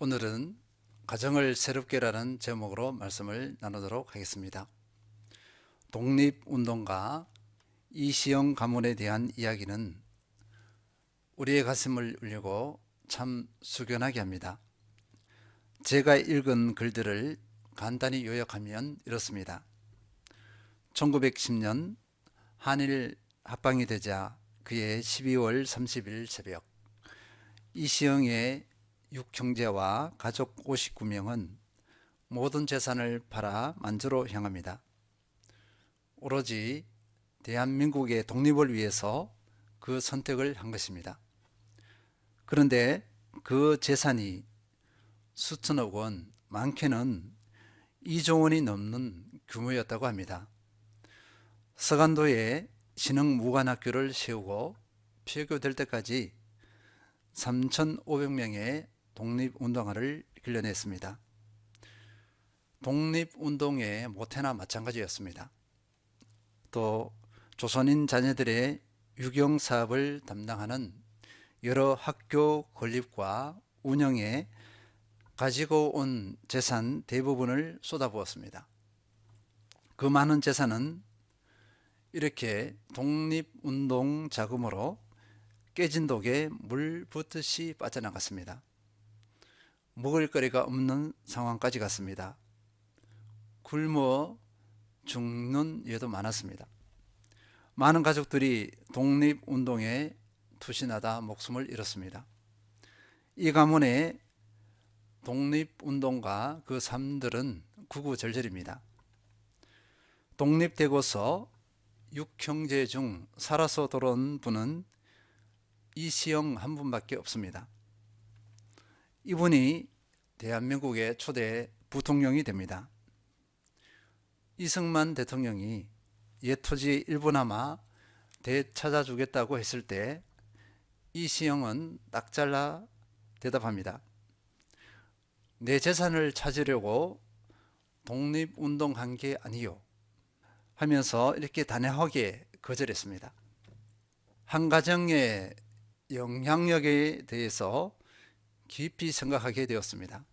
오늘은 가정을 새롭게라는 제목으로 말씀을 나누도록 하겠습니다. 독립운동가 이시영 가문에 대한 이야기는 우리의 가슴을 울리고 참 숙연하게 합니다. 제가 읽은 글들을 간단히 요약하면 이렇습니다. 1910년 한일 합방이 되자 그해 12월 30일 새벽, 이시영의 6형제와 가족 59명은 모든 재산을 팔아 만주로 향합니다. 오로지 대한민국의 독립을 위해서 그 선택을 한 것입니다. 그런데 그 재산이 수천억 원, 많게는 2조 원이 넘는 규모였다고 합니다. 서간도에 신흥무관학교를 세우고 폐교될 때까지 3,500명의 독립운동가를 길러냈습니다. 독립운동의 모태나 마찬가지였습니다. 또 조선인 자녀들의 유경사업을 담당하는 여러 학교 건립과 운영에 가지고 온 재산 대부분을 쏟아부었습니다. 그 많은 재산은 이렇게 독립운동 자금으로 깨진 독에 물 붓듯이 빠져나갔습니다. 먹을 거리가 없는 상황까지 갔습니다. 굶어 죽는 예도 많았습니다. 많은 가족들이 독립운동에 투신하다 목숨을 잃었습니다. 이 가문의 독립운동가 그 삶들은 구구절절입니다. 독립되고서 6형제 중 살아서 돌아온 분은 이시영 한 분밖에 없습니다. 이분이 대한민국의 초대 부통령이 됩니다. 이승만 대통령이 옛 토지 일부나마 되찾아주겠다고 했을 때 이시영은 딱 잘라 대답합니다. 내 재산을 찾으려고 독립운동한 게 아니요 하면서 이렇게 단호하게 거절했습니다. 한 가정의 영향력에 대해서 깊이 생각하게 되었습니다.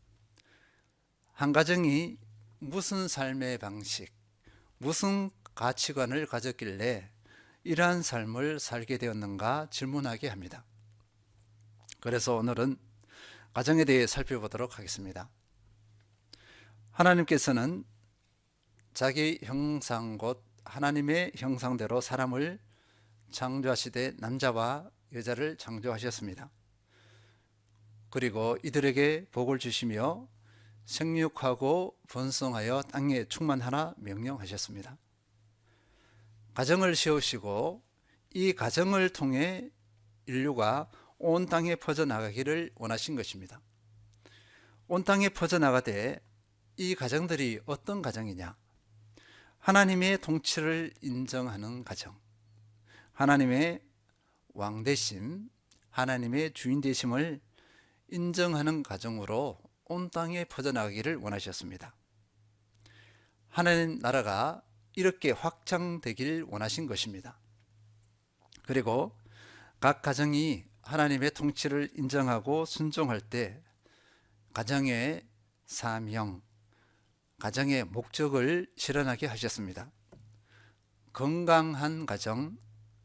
한 가정이 무슨 삶의 방식, 무슨 가치관을 가졌길래 이러한 삶을 살게 되었는가 질문하게 합니다. 그래서 오늘은 가정에 대해 살펴보도록 하겠습니다. 하나님께서는 자기 형상 곧 하나님의 형상대로 사람을 창조하시되 남자와 여자를 창조하셨습니다. 그리고 이들에게 복을 주시며 생육하고 번성하여 땅에 충만하라 명령하셨습니다. 가정을 세우시고 이 가정을 통해 인류가 온 땅에 퍼져나가기를 원하신 것입니다. 온 땅에 퍼져나가되 이 가정들이 어떤 가정이냐? 하나님의 통치를 인정하는 가정, 하나님의 왕되심, 하나님의 주인되심을 인정하는 가정으로 온 땅에 퍼져나가기를 원하셨습니다. 하나님 나라가 이렇게 확장되길 원하신 것입니다. 그리고 각 가정이 하나님의 통치를 인정하고 순종할 때 가정의 사명, 가정의 목적을 실현하게 하셨습니다. 건강한 가정,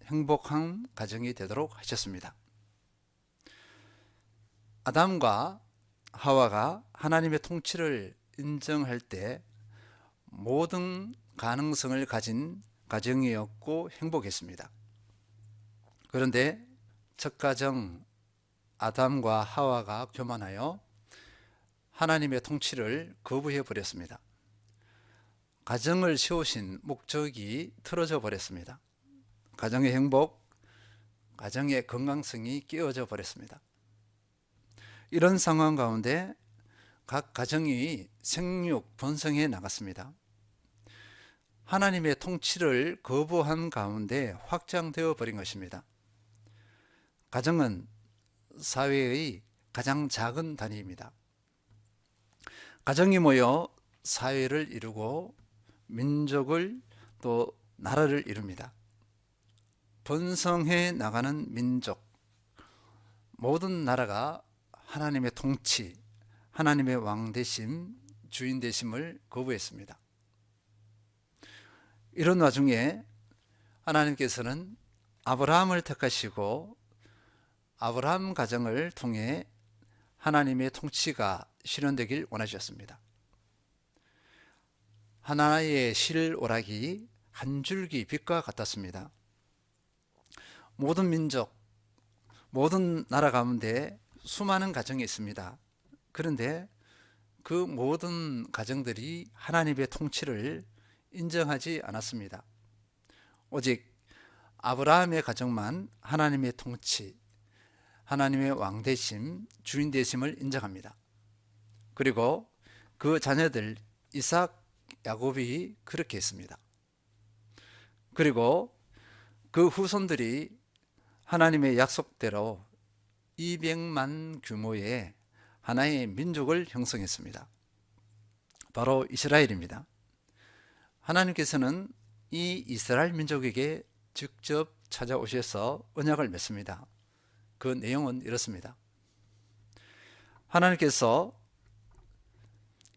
행복한 가정이 되도록 하셨습니다. 아담과 하와가 하나님의 통치를 인정할 때 모든 가능성을 가진 가정이었고 행복했습니다. 그런데 첫 가정 아담과 하와가 교만하여 하나님의 통치를 거부해 버렸습니다. 가정을 세우신 목적이 틀어져 버렸습니다. 가정의 행복, 가정의 건강성이 깨어져 버렸습니다. 이런 상황 가운데 각 가정이 생육, 번성해 나갔습니다. 하나님의 통치를 거부한 가운데 확장되어 버린 것입니다. 가정은 사회의 가장 작은 단위입니다. 가정이 모여 사회를 이루고 민족을 또 나라를 이룹니다. 번성해 나가는 민족, 모든 나라가 하나님의 통치, 하나님의 왕 되심, 주인 되심을 거부했습니다. 이런 와중에 하나님께서는 아브라함을 택하시고 아브라함 가정을 통해 하나님의 통치가 실현되길 원하셨습니다. 하나의 실오락이 한 줄기 빛과 같았습니다. 모든 민족, 모든 나라 가운데 수많은 가정이 있습니다. 그런데 그 모든 가정들이 하나님의 통치를 인정하지 않았습니다. 오직 아브라함의 가정만 하나님의 통치, 하나님의 왕 되심, 주인 되심을 인정합니다. 그리고 그 자녀들 이삭, 야곱이 그렇게 했습니다. 그리고 그 후손들이 하나님의 약속대로 200만 규모의 하나의 민족을 형성했습니다. 바로 이스라엘입니다. 하나님께서는 이 이스라엘 민족에게 직접 찾아오셔서 언약을 맺습니다. 그 내용은 이렇습니다. 하나님께서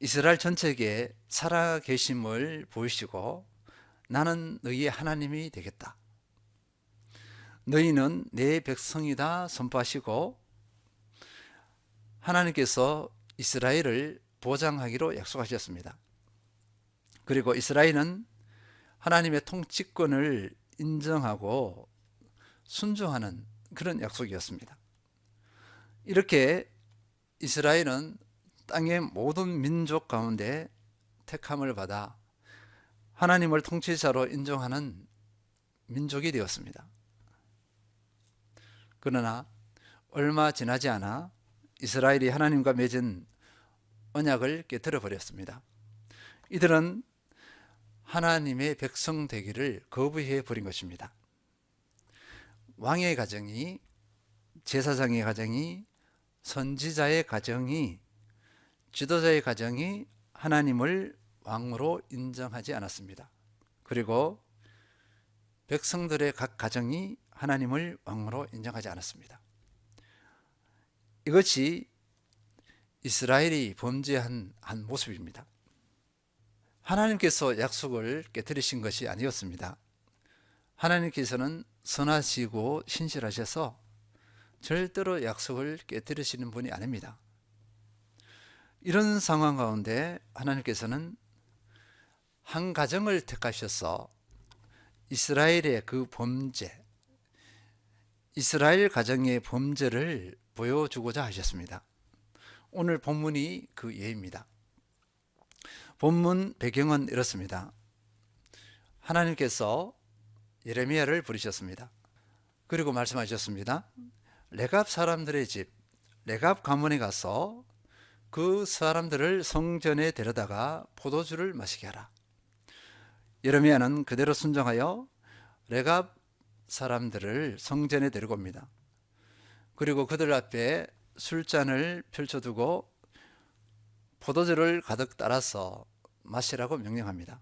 이스라엘 전체에게 살아계심을 보이시고 나는 너희의 하나님이 되겠다. 너희는 내 백성이다 선포하시고 하나님께서 이스라엘을 보장하기로 약속하셨습니다. 그리고 이스라엘은 하나님의 통치권을 인정하고 순종하는 그런 약속이었습니다. 이렇게 이스라엘은 땅의 모든 민족 가운데 택함을 받아 하나님을 통치자로 인정하는 민족이 되었습니다. 그러나 얼마 지나지 않아 이스라엘이 하나님과 맺은 언약을 깨뜨려 버렸습니다. 이들은 하나님의 백성 되기를 거부해 버린 것입니다. 왕의 가정이, 제사장의 가정이, 선지자의 가정이, 지도자의 가정이 하나님을 왕으로 인정하지 않았습니다. 그리고 백성들의 각 가정이 하나님을 왕으로 인정하지 않았습니다. 이것이 이스라엘이 범죄한 한 모습입니다. 하나님께서 약속을 깨뜨리신 것이 아니었습니다. 하나님께서는 선하시고 신실하셔서 절대로 약속을 깨뜨리시는 분이 아닙니다. 이런 상황 가운데 하나님께서는 한 가정을 택하셔서 이스라엘의 그 범죄, 이스라엘 가정의 범죄를 보여주고자 하셨습니다. 오늘 본문이 그 예입니다. 본문 배경은 이렇습니다. 하나님께서 예레미야를 부르셨습니다. 그리고 말씀하셨습니다. 레갑 사람들의 집, 레갑 가문에 가서 그 사람들을 성전에 데려다가 포도주를 마시게 하라. 예레미야는 그대로 순종하여 레갑 사람들을 성전에 데리고 옵니다. 그리고 그들 앞에 술잔을 펼쳐두고 포도주를 가득 따라서 마시라고 명령합니다.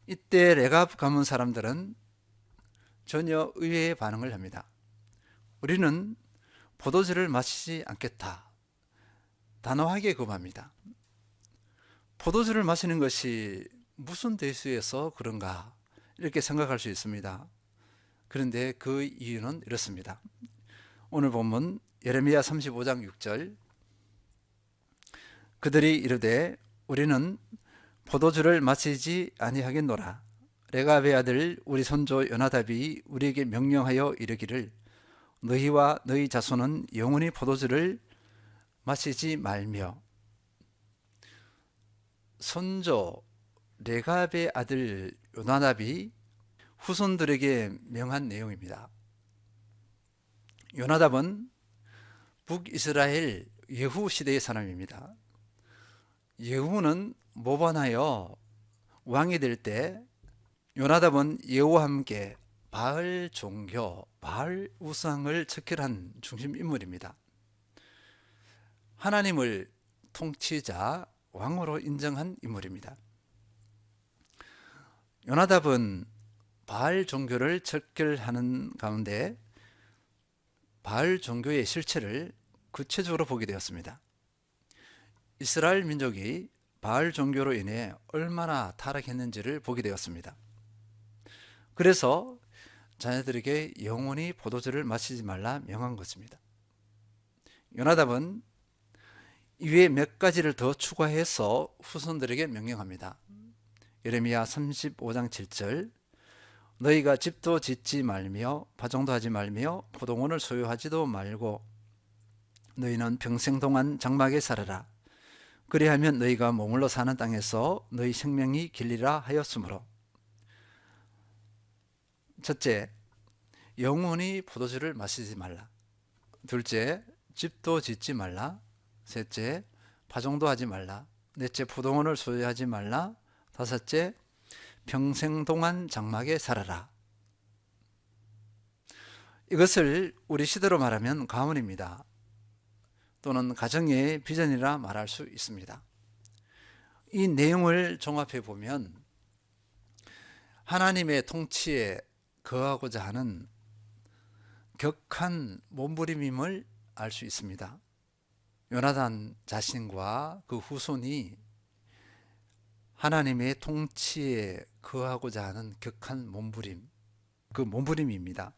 이때 레갑 가문 사람들은 전혀 의외의 반응을 합니다. 우리는 포도주를 마시지 않겠다. 단호하게 거부합니다. 포도주를 마시는 것이 무슨 대수에서 그런가 이렇게 생각할 수 있습니다. 그런데 그 이유는 이렇습니다. 오늘 본문 예레미야 35장 6절 그들이 이르되 우리는 포도주를 마시지 아니하겠노라. 레갑의 아들 우리 손조 요나답이 우리에게 명령하여 이르기를 너희와 너희 자손은 영원히 포도주를 마시지 말며. 손조 레갑의 아들 요나답이 후손들에게 명한 내용입니다. 요나답은 북이스라엘 예후 시대의 사람입니다. 예후는 모반하여 왕이 될 때 요나답은 예후와 함께 바알 종교, 바알 우상을 척결한 중심 인물입니다. 하나님을 통치자, 왕으로 인정한 인물입니다. 요나답은 바알 종교를 척결하는 가운데 바알 종교의 실체를 구체적으로 보게 되었습니다. 이스라엘 민족이 바알 종교로 인해 얼마나 타락했는지를 보게 되었습니다. 그래서 자녀들에게 영원히 포도주를 마시지 말라 명한 것입니다. 요나답은 이외에 몇 가지를 더 추가해서 후손들에게 명령합니다. 예레미야 35장 7절, 너희가 집도 짓지 말며 파종도 하지 말며 포도원을 소유하지도 말고 너희는 평생 동안 장막에 살아라. 그리하면 너희가 머물러 사는 땅에서 너희 생명이 길리라 하였으므로. 첫째, 영원히 포도주를 마시지 말라. 둘째, 집도 짓지 말라. 셋째, 파종도 하지 말라. 넷째, 포도원을 소유하지 말라. 다섯째, 평생 동안 장막에 살아라. 이것을 우리 시대로 말하면 가문입니다. 또는 가정의 비전이라 말할 수 있습니다. 이 내용을 종합해 보면 하나님의 통치에 거하고자 하는 격한 몸부림임을 알 수 있습니다. 요나단 자신과 그 후손이 하나님의 통치에 거하고자 하는 격한 몸부림, 그 몸부림입니다.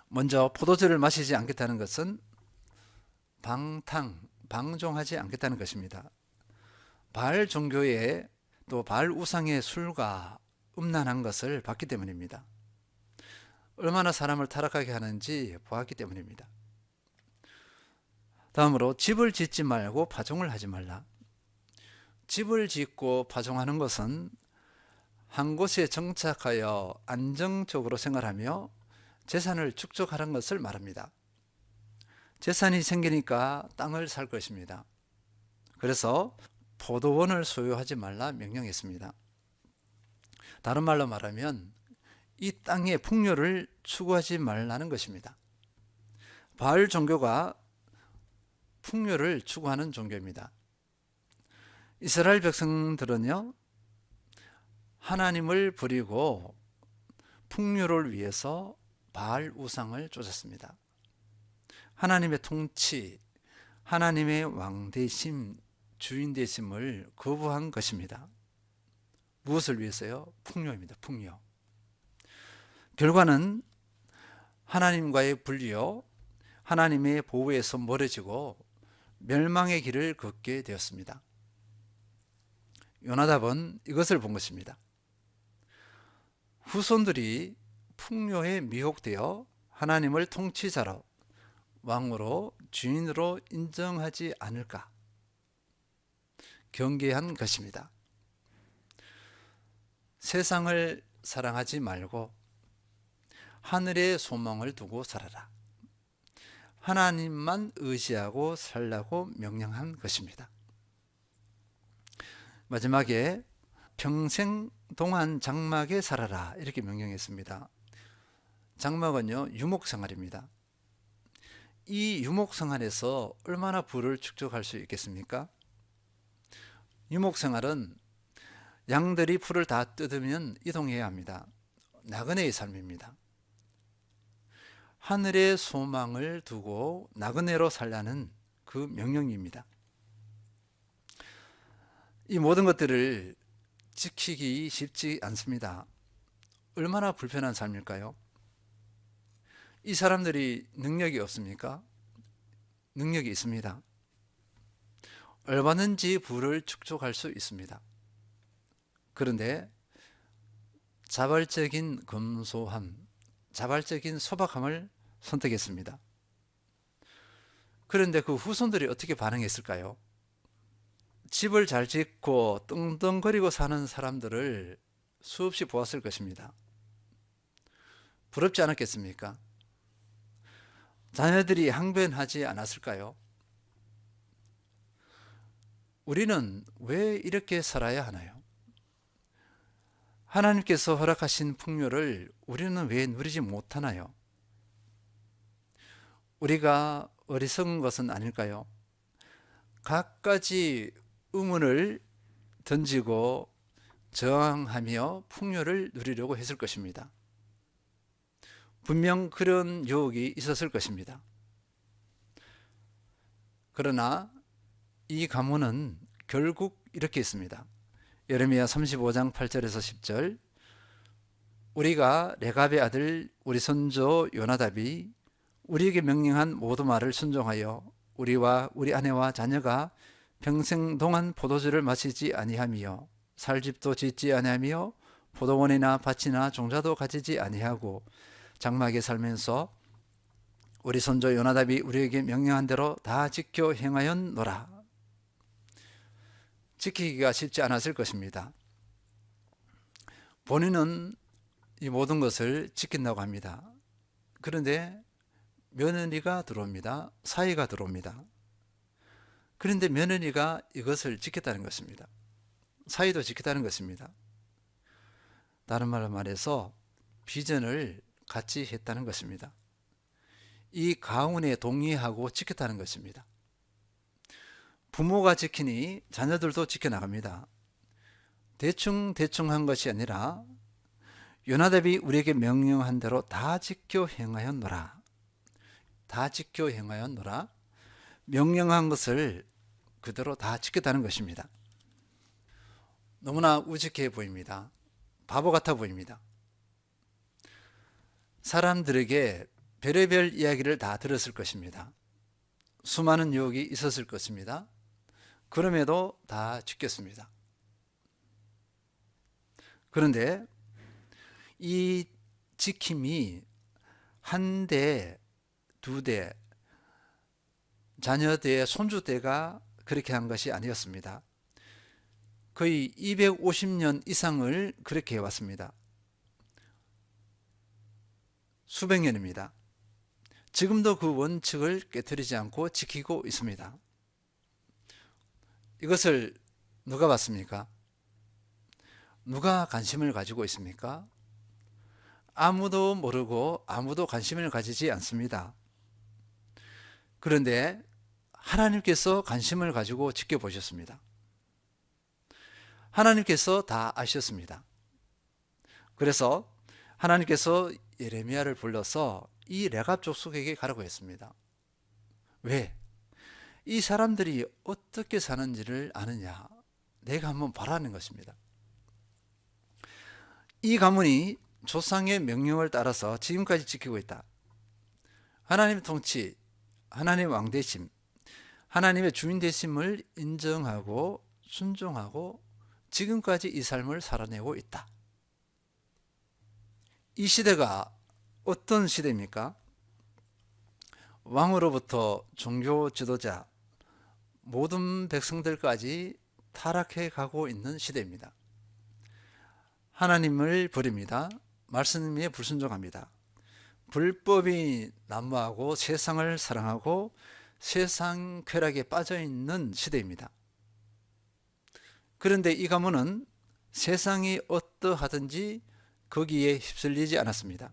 먼저 포도주를 마시지 않겠다는 것은 방종하지 않겠다는 것입니다. 바알 종교에 또 바알 우상의 술과 음란한 것을 봤기 때문입니다. 얼마나 사람을 타락하게 하는지 보았기 때문입니다. 다음으로 집을 짓지 말고 파종을 하지 말라. 집을 짓고 파종하는 것은 한 곳에 정착하여 안정적으로 생활하며 재산을 축적하는 것을 말합니다. 재산이 생기니까 땅을 살 것입니다. 그래서 포도원을 소유하지 말라 명령했습니다. 다른 말로 말하면 이 땅의 풍요를 추구하지 말라는 것입니다. 바알 종교가 풍요를 추구하는 종교입니다. 이스라엘 백성들은요, 하나님을 버리고 풍요를 위해서 바알 우상을 쫓았습니다. 하나님의 통치, 하나님의 왕되심, 주인되심을 거부한 것입니다. 무엇을 위해서요? 풍요입니다. 풍요. 결과는 하나님과의 분리요, 하나님의 보호에서 멀어지고 멸망의 길을 걷게 되었습니다. 요나답은 이것을 본 것입니다. 후손들이 풍요에 미혹되어 하나님을 통치자로, 왕으로, 주인으로 인정하지 않을까 경계한 것입니다. 세상을 사랑하지 말고 하늘의 소망을 두고 살아라. 하나님만 의지하고 살라고 명령한 것입니다. 마지막에 평생 동안 장막에 살아라 이렇게 명령했습니다. 장막은요, 유목생활입니다. 이 유목생활에서 얼마나 부를 축적할 수 있겠습니까? 유목생활은 양들이 풀을 다 뜯으면 이동해야 합니다. 나그네의 삶입니다. 하늘의 소망을 두고 나그네로 살라는 그 명령입니다. 이 모든 것들을 지키기 쉽지 않습니다. 얼마나 불편한 삶일까요? 이 사람들이 능력이 없습니까? 능력이 있습니다. 얼마든지 부를 축적할 수 있습니다. 그런데 자발적인 검소함, 자발적인 소박함을 선택했습니다. 그런데 그 후손들이 어떻게 반응했을까요? 집을 잘 짓고 떵떵거리고 사는 사람들을 수없이 보았을 것입니다. 부럽지 않았겠습니까? 자녀들이 항변하지 않았을까요? 우리는 왜 이렇게 살아야 하나요? 하나님께서 허락하신 풍요를 우리는 왜 누리지 못하나요? 우리가 어리석은 것은 아닐까요? 갖가지 의문을 던지고 저항하며 풍요를 누리려고 했을 것입니다. 분명 그런 유혹이 있었을 것입니다. 그러나 이 가문은 결국 이렇게 있습니다. 예레미야 35장 8절에서 10절, 우리가 레갑의 아들 우리 손조 요나답이 우리에게 명령한 모든 말을 순종하여 우리와 우리 아내와 자녀가 평생 동안 포도주를 마시지 아니하며 살 집도 짓지 아니하며 포도원이나 밭이나 종자도 가지지 아니하고 장막에 살면서 우리 손조 요나답이 우리에게 명령한 대로 다 지켜 행하였노라. 지키기가 쉽지 않았을 것입니다. 본인은 이 모든 것을 지킨다고 합니다. 그런데 며느리가 들어옵니다. 사위가 들어옵니다. 그런데 며느리가 이것을 지켰다는 것입니다. 사위도 지켰다는 것입니다. 다른 말로 말해서 비전을 같이 했다는 것입니다. 이 가문에 동의하고 지켰다는 것입니다. 부모가 지키니 자녀들도 지켜나갑니다. 대충 한 것이 아니라 요나답이 우리에게 명령한 대로 다 지켜 행하였노라. 다 지켜 행하였노라. 명령한 것을 그대로 다 지켰다는 것입니다. 너무나 우직해 보입니다. 바보 같아 보입니다. 사람들에게 별의별 이야기를 다 들었을 것입니다. 수많은 유혹이 있었을 것입니다. 그럼에도 다 지켰습니다. 그런데 이 지킴이 한 대, 두 대, 자녀 대, 손주 대가 그렇게 한 것이 아니었습니다. 거의 250년 이상을 그렇게 해왔습니다. 수백 년입니다. 지금도 그 원칙을 깨트리지 않고 지키고 있습니다. 이것을 누가 봤습니까? 누가 관심을 가지고 있습니까? 아무도 모르고 아무도 관심을 가지지 않습니다. 그런데 하나님께서 관심을 가지고 지켜보셨습니다. 하나님께서 다 아셨습니다. 그래서 하나님께서 예레미야를 불러서 이 레갑 족속에게 가라고 했습니다. 왜? 이 사람들이 어떻게 사는지를 아느냐? 내가 한번 보라는 것입니다. 이 가문이 조상의 명령을 따라서 지금까지 지키고 있다. 하나님의 통치, 하나님의 왕되심, 하나님의 주인 되심을 인정하고 순종하고 지금까지 이 삶을 살아내고 있다. 이 시대가 어떤 시대입니까? 왕으로부터 종교 지도자, 모든 백성들까지 타락해 가고 있는 시대입니다. 하나님을 버립니다. 말씀에 불순종합니다. 불법이 난무하고 세상을 사랑하고 세상 쾌락에 빠져 있는 시대입니다. 그런데 이 가문은 세상이 어떠하든지 거기에 휩쓸리지 않았습니다.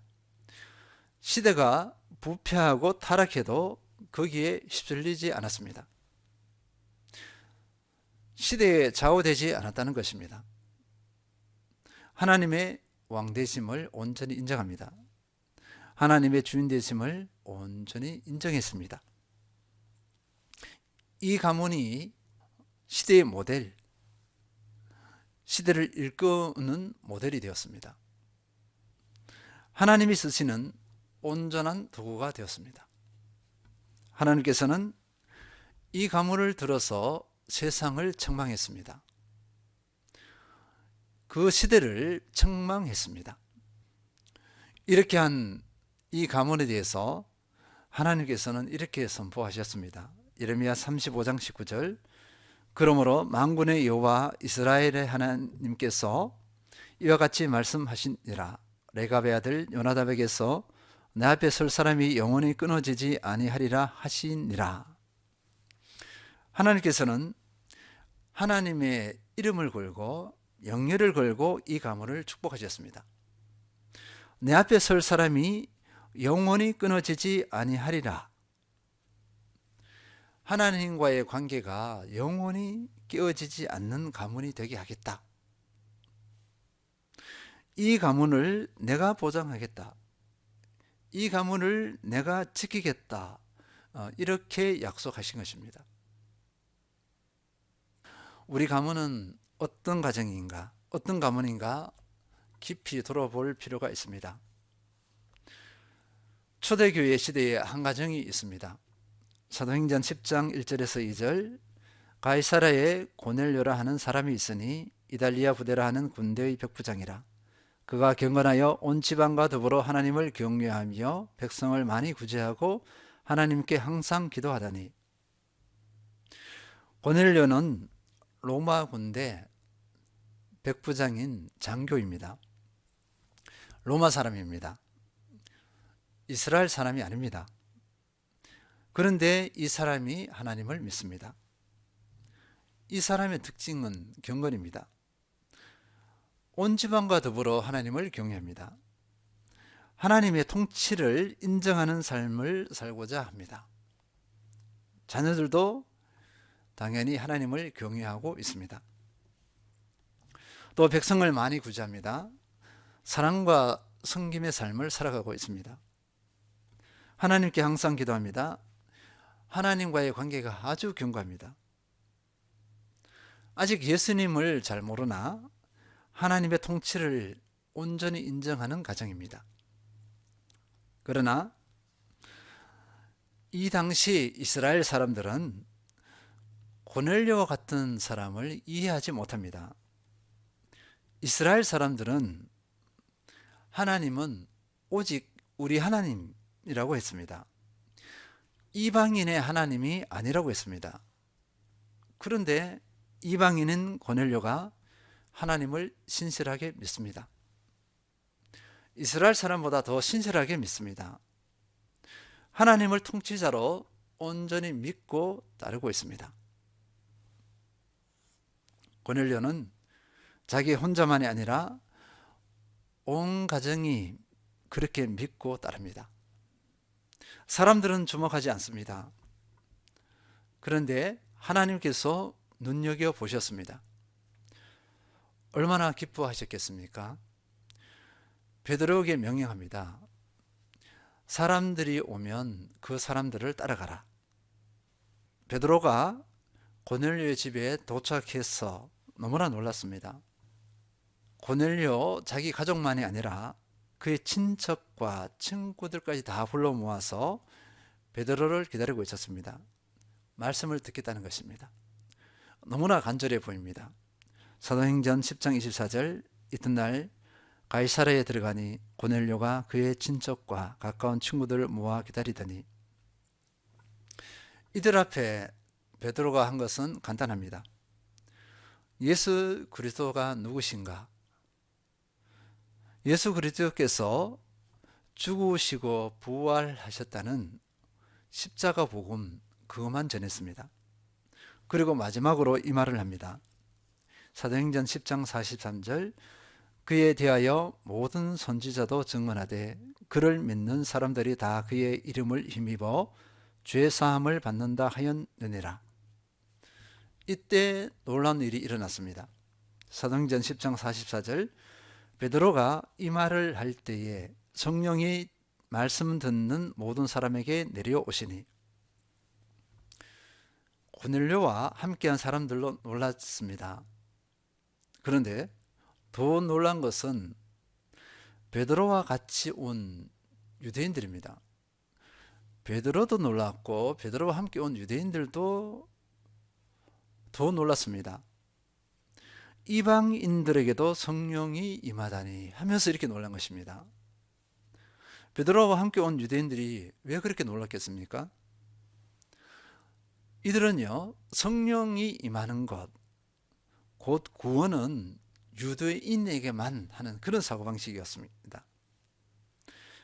시대가 부패하고 타락해도 거기에 휩쓸리지 않았습니다. 시대에 좌우되지 않았다는 것입니다. 하나님의 왕되심을 온전히 인정합니다. 하나님의 주인 되심을 온전히 인정했습니다. 이 가문이 시대의 모델, 시대를 일구는 모델이 되었습니다. 하나님이 쓰시는 온전한 도구가 되었습니다. 하나님께서는 이 가문을 들어서 세상을 책망했습니다. 그 시대를 책망했습니다. 이렇게 한 이 가문에 대해서 하나님께서는 이렇게 선포하셨습니다. 예레미야 35장 19절, 그러므로 만군의 여호와 이스라엘의 하나님께서 이와 같이 말씀하시니라. 레갑의 아들 요나답에게서 내 앞에 설 사람이 영원히 끊어지지 아니하리라 하시니라. 하나님께서는 하나님의 이름을 걸고 영예를 걸고 이 가문을 축복하셨습니다. 내 앞에 설 사람이 영원히 끊어지지 아니하리라. 하나님과의 관계가 영원히 깨어지지 않는 가문이 되게 하겠다. 이 가문을 내가 보장하겠다. 이 가문을 내가 지키겠다. 이렇게 약속하신 것입니다. 우리 가문은 어떤 가정인가, 어떤 가문인가 깊이 돌아볼 필요가 있습니다. 초대교회 시대에 한 가정이 있습니다. 사도행전 10장 1절에서 2절, 가이사라에 고넬료라 하는 사람이 있으니 이달리아 부대라 하는 군대의 백부장이라. 그가 경건하여 온 지방과 더불어 하나님을 경외하며 백성을 많이 구제하고 하나님께 항상 기도하다니. 고넬료는 로마 군대 백부장인 장교입니다. 로마 사람입니다. 이스라엘 사람이 아닙니다. 그런데 이 사람이 하나님을 믿습니다. 이 사람의 특징은 경건입니다. 온 지방과 더불어 하나님을 경외합니다. 하나님의 통치를 인정하는 삶을 살고자 합니다. 자녀들도 당연히 하나님을 경외하고 있습니다. 또 백성을 많이 구제합니다. 사랑과 섬김의 삶을 살아가고 있습니다. 하나님께 항상 기도합니다. 하나님과의 관계가 아주 견고합니다. 아직 예수님을 잘 모르나 하나님의 통치를 온전히 인정하는 가정입니다. 그러나 이 당시 이스라엘 사람들은 고넬료와 같은 사람을 이해하지 못합니다. 이스라엘 사람들은 하나님은 오직 우리 하나님이라고 했습니다. 이방인의 하나님이 아니라고 했습니다. 그런데 이방인인 고넬료가 하나님을 신실하게 믿습니다. 이스라엘 사람보다 더 신실하게 믿습니다. 하나님을 통치자로 온전히 믿고 따르고 있습니다. 고넬료는 자기 혼자만이 아니라 온 가정이 그렇게 믿고 따릅니다. 사람들은 주목하지 않습니다. 그런데 하나님께서 눈여겨 보셨습니다. 얼마나 기뻐하셨겠습니까? 베드로에게 명령합니다. 사람들이 오면 그 사람들을 따라가라. 베드로가 고넬료의 집에 도착해서 너무나 놀랐습니다. 고넬료 자기 가족만이 아니라 그의 친척과 친구들까지 다 불러 모아서 베드로를 기다리고 있었습니다. 말씀을 듣겠다는 것입니다. 너무나 간절해 보입니다. 사도행전 10장 24절, 이튿날 가이사랴에 들어가니 고넬료가 그의 친척과 가까운 친구들을 모아 기다리더니. 이들 앞에 베드로가 한 것은 간단합니다. 예수 그리스도가 누구신가? 예수 그리스도께서 죽으시고 부활하셨다는 십자가 복음, 그것만 전했습니다. 그리고 마지막으로 이 말을 합니다. 사도행전 10장 43절, 그에 대하여 모든 선지자도 증언하되 그를 믿는 사람들이 다 그의 이름을 힘입어 죄사함을 받는다 하였느니라. 이때 놀라운 일이 일어났습니다. 사도행전 10장 44절, 베드로가 이 말을 할 때에 성령이 말씀 듣는 모든 사람에게 내려오시니. 고넬료와 함께한 사람들로 놀랐습니다. 그런데 더 놀란 것은 베드로와 같이 온 유대인들입니다. 베드로도 놀랐고 베드로와 함께 온 유대인들도 더 놀랐습니다. 이방인들에게도 성령이 임하다니 하면서 이렇게 놀란 것입니다. 베드로와 함께 온 유대인들이 왜 그렇게 놀랐겠습니까? 이들은요, 성령이 임하는 것, 곧 구원은 유대인에게만 하는 그런 사고방식이었습니다.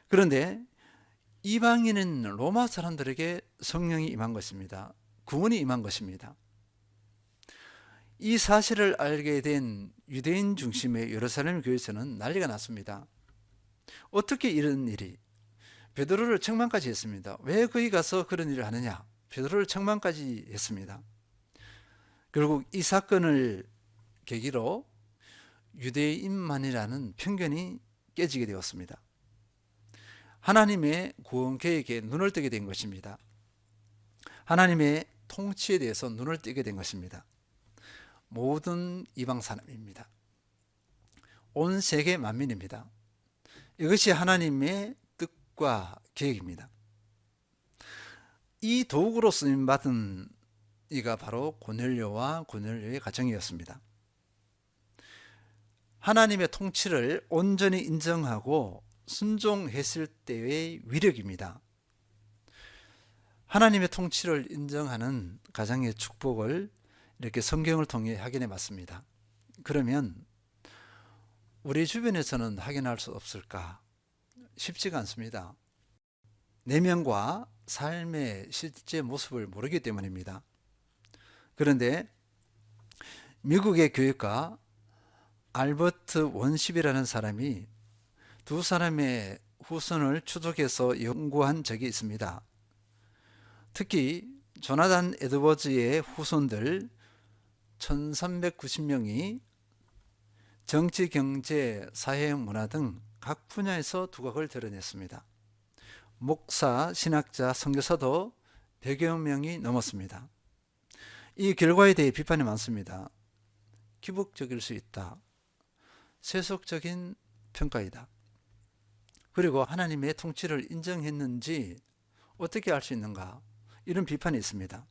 그런데 이방인은 로마 사람들에게 성령이 임한 것입니다. 구원이 임한 것입니다. 이 사실을 알게 된 유대인 중심의 예루살렘 교회에서는 난리가 났습니다. 어떻게 이런 일이? 베드로를 책망까지 했습니다. 왜 거기 가서 그런 일을 하느냐? 베드로를 책망까지 했습니다. 결국 이 사건을 계기로 유대인만이라는 편견이 깨지게 되었습니다. 하나님의 구원 계획에 눈을 뜨게 된 것입니다. 하나님의 통치에 대해서 눈을 뜨게 된 것입니다. 모든 이방 사람입니다. 온 세계 만민입니다. 이것이 하나님의 뜻과 계획입니다. 이 도구로 쓰임받은 이가 바로 고넬료와 고넬료의 가정이었습니다. 하나님의 통치를 온전히 인정하고 순종했을 때의 위력입니다. 하나님의 통치를 인정하는 가정의 축복을 이렇게 성경을 통해 확인해 봤습니다. 그러면 우리 주변에서는 확인할 수 없을까? 쉽지가 않습니다. 내면과 삶의 실제 모습을 모르기 때문입니다. 그런데 미국의 교육가 알버트 원십이라는 사람이 두 사람의 후손을 추적해서 연구한 적이 있습니다. 특히 조나단 에드워즈의 후손들 1390명이 정치, 경제, 사회, 문화 등 각 분야에서 두각을 드러냈습니다. 목사, 신학자, 선교사도 100여 명이 넘었습니다. 이 결과에 대해 비판이 많습니다. 기복적일 수 있다. 세속적인 평가이다. 그리고 하나님의 통치를 인정했는지 어떻게 알 수 있는가? 이런 비판이 있습니다.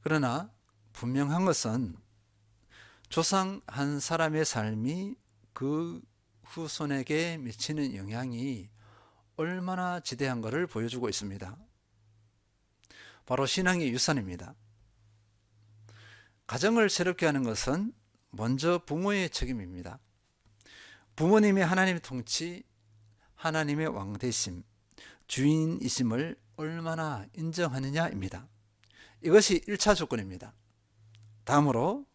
그러나 분명한 것은 조상 한 사람의 삶이 그 후손에게 미치는 영향이 얼마나 지대한 것을 보여주고 있습니다. 바로 신앙의 유산입니다. 가정을 새롭게 하는 것은 먼저 부모의 책임입니다. 부모님의 하나님의 통치, 하나님의 왕되심, 주인이심을 얼마나 인정하느냐입니다. 이것이 1차 조건입니다. 다음으로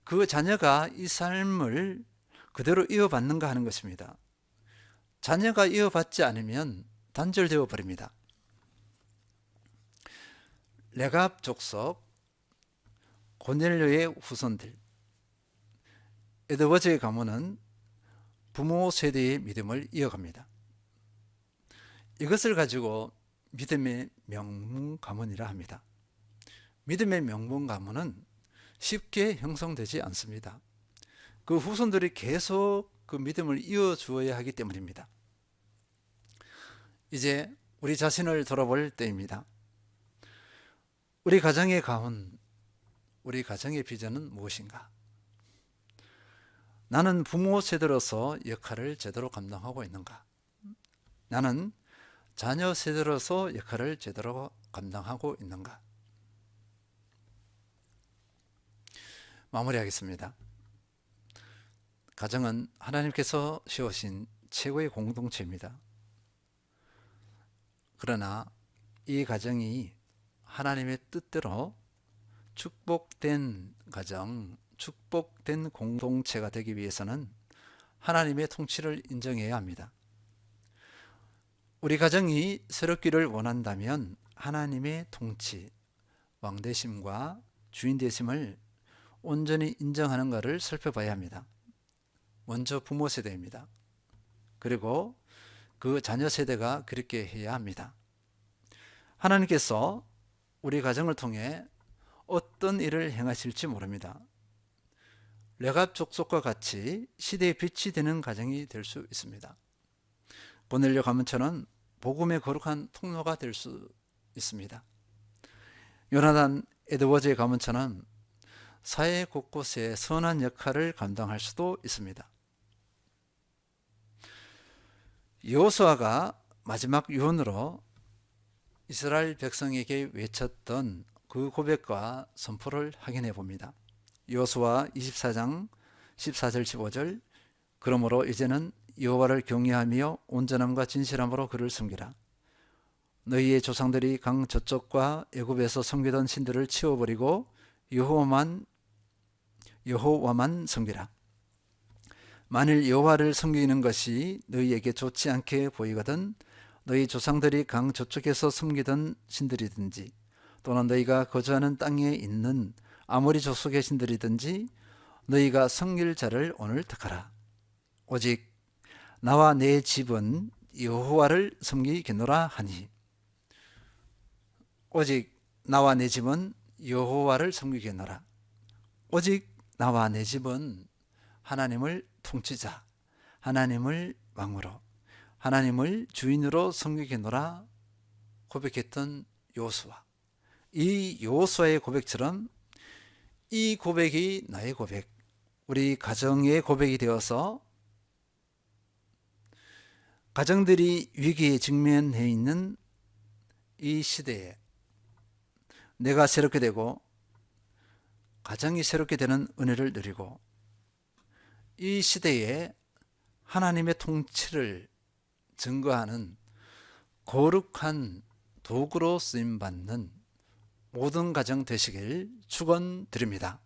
그 자녀가 이 삶을 그대로 이어받는가 하는 것입니다. 자녀가 이어받지 않으면 단절되어 버립니다. 레갑 족속, 고넬료의 후손들, 에드워즈의 가문은 부모 세대의 믿음을 이어갑니다. 이것을 가지고 믿음의 명문 가문이라 합니다. 믿음의 명문 가문은 쉽게 형성되지 않습니다. 그 후손들이 계속 그 믿음을 이어주어야 하기 때문입니다. 이제 우리 자신을 돌아볼 때입니다. 우리 가정의 가훈, 우리 가정의 비전은 무엇인가? 나는 부모 세대로서 역할을 제대로 감당하고 있는가? 나는 자녀 세대로서 역할을 제대로 감당하고 있는가? 마무리하겠습니다. 가정은 하나님께서 세우신 최고의 공동체입니다. 그러나 이 가정이 하나님의 뜻대로 축복된 가정, 축복된 공동체가 되기 위해서는 하나님의 통치를 인정해야 합니다. 우리 가정이 새롭기를 원한다면 하나님의 통치, 왕되심과 주인되심을 온전히 인정하는 것을 살펴봐야 합니다. 먼저 부모 세대입니다. 그리고 그 자녀 세대가 그렇게 해야 합니다. 하나님께서 우리 가정을 통해 어떤 일을 행하실지 모릅니다. 레갑 족속과 같이 시대의 빛이 되는 가정이 될 수 있습니다. 고넬료 가문처럼 복음의 거룩한 통로가 될 수 있습니다. 요나단 에드워즈의 가문처럼 사회 곳곳에 선한 역할을 감당할 수도 있습니다. 여호수아가 마지막 유언으로 이스라엘 백성에게 외쳤던 그 고백과 선포를 확인해 봅니다. 여호수아 24장 14절 15절 그러므로 이제는 여호와를 경외하며 온전함과 진실함으로 그를 섬기라. 너희의 조상들이 강 저쪽과 애굽에서 섬기던 신들을 치워버리고 여호와만 섬기라. 만일 여호와를 섬기는 것이 너희에게 좋지 않게 보이거든 너희 조상들이 강 저쪽에서 섬기던 신들이든지 또는 너희가 거주하는 땅에 있는 아모리 족속의 신들이든지 너희가 섬길 자를 오늘 택하라. 오직 나와 내 집은 여호와를 섬기겠노라 하니. 오직 나와 내 집은 여호와를 섬기겠노라. 오직 나와 내 집은 하나님을 통치자, 하나님을 왕으로, 하나님을 주인으로 섬기겠노라 고백했던 여호수아. 이 여호수아의 고백처럼 이 고백이 나의 고백, 우리 가정의 고백이 되어서 가정들이 위기에 직면해 있는 이 시대에 내가 새롭게 되고 가정이 새롭게 되는 은혜를 누리고 이 시대에 하나님의 통치를 증거하는 거룩한 도구로 쓰임받는 모든 가정 되시길 축원드립니다.